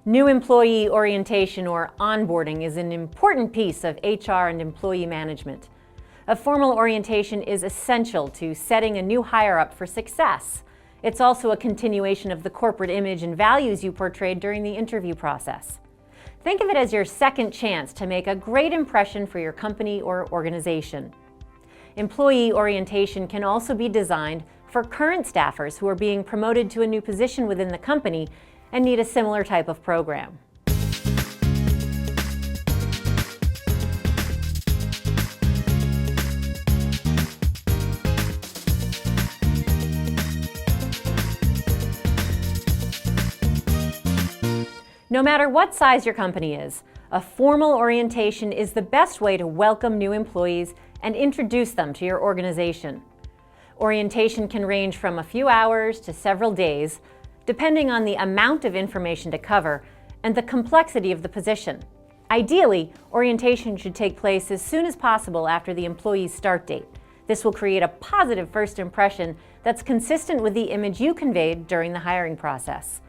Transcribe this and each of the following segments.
New employee orientation or onboarding is an important piece of HR and employee management. A formal orientation is essential to setting a new hire up for success. It's also a continuation of the corporate image and values you portrayed during the interview process. Think of it as your second chance to make a great impression for your company or organization. Employee orientation can also be designed for current staffers who are being promoted to a new position within the company and need a similar type of program. No matter what size your company is, a formal orientation is the best way to welcome new employees and introduce them to your organization. Orientation can range from a few hours to several days, depending on the amount of information to cover and the complexity of the position. Ideally, orientation should take place as soon as possible after the employee's start date. This will create a positive first impression that's consistent with the image you conveyed during the hiring process.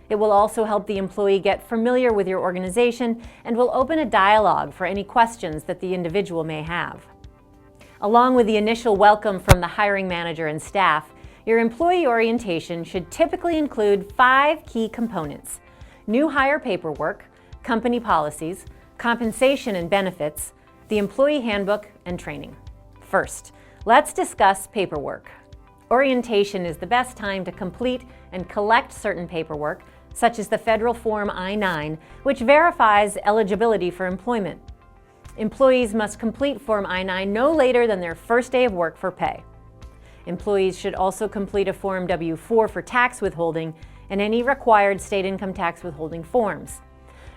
It will also help the employee get familiar with your organization and will open a dialogue for any questions that the individual may have. Along with the initial welcome from the hiring manager and staff, your employee orientation should typically include 5 key components: new hire paperwork, company policies, compensation and benefits, the employee handbook, and training. First, let's discuss paperwork. Orientation is the best time to complete and collect certain paperwork, such as the federal Form I-9, which verifies eligibility for employment. Employees must complete Form I-9 no later than their first day of work for pay. Employees should also complete a Form W-4 for tax withholding and any required state income tax withholding forms.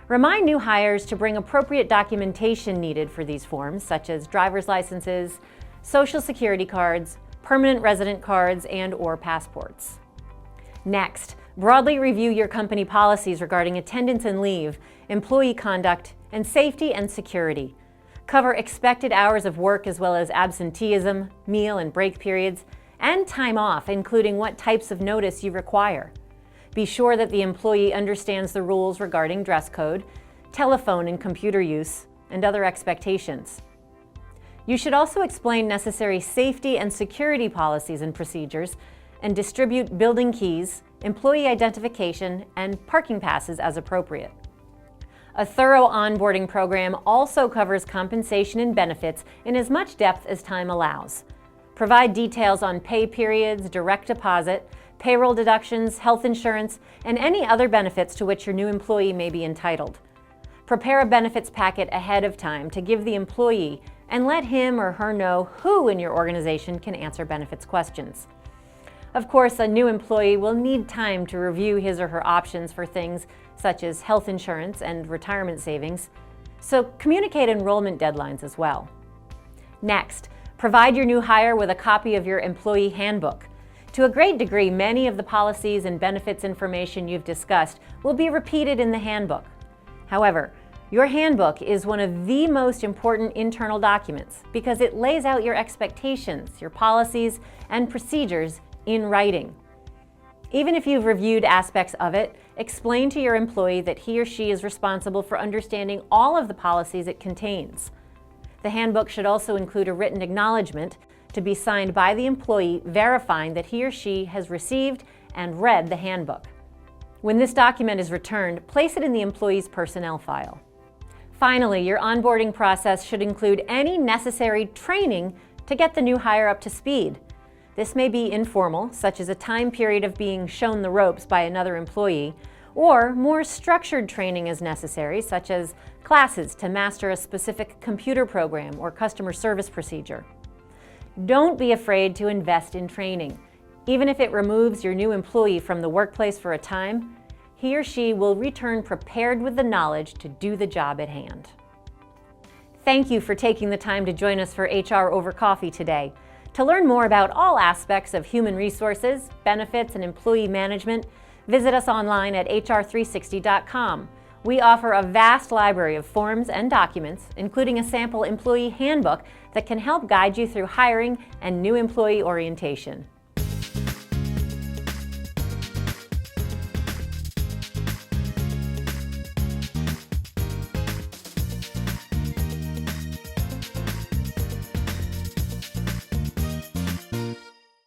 Remind new hires to bring appropriate documentation needed for these forms, such as driver's licenses, social security cards, permanent resident cards, and/or passports. Next, broadly review your company policies regarding attendance and leave, employee conduct, and safety and security. Cover expected hours of work as well as absenteeism, meal and break periods, and time off, including what types of notice you require. Be sure that the employee understands the rules regarding dress code, telephone and computer use, and other expectations. You should also explain necessary safety and security policies and procedures and distribute building keys, employee identification, and parking passes as appropriate. A thorough onboarding program also covers compensation and benefits in as much depth as time allows. Provide details on pay periods, direct deposit, payroll deductions, health insurance, and any other benefits to which your new employee may be entitled. Prepare a benefits packet ahead of time to give the employee and let him or her know who in your organization can answer benefits questions. Of course, a new employee will need time to review his or her options for things such as health insurance and retirement savings, so communicate enrollment deadlines as well. Next, provide your new hire with a copy of your Employee Handbook. To a great degree, many of the policies and benefits information you've discussed will be repeated in the handbook. However, your handbook is one of the most important internal documents because it lays out your expectations, your policies, and procedures in writing. Even if you've reviewed aspects of it, explain to your employee that he or she is responsible for understanding all of the policies it contains. The handbook should also include a written acknowledgement to be signed by the employee verifying that he or she has received and read the handbook. When this document is returned, place it in the employee's personnel file. Finally, your onboarding process should include any necessary training to get the new hire up to speed. This may be informal, such as a time period of being shown the ropes by another employee, or more structured training is necessary, such as classes to master a specific computer program or customer service procedure. Don't be afraid to invest in training. Even if it removes your new employee from the workplace for a time, he or she will return prepared with the knowledge to do the job at hand. Thank you for taking the time to join us for HR Over Coffee today. To learn more about all aspects of human resources, benefits, and employee management, visit us online at hr360.com. We offer a vast library of forms and documents, including a sample employee handbook that can help guide you through hiring and new employee orientation.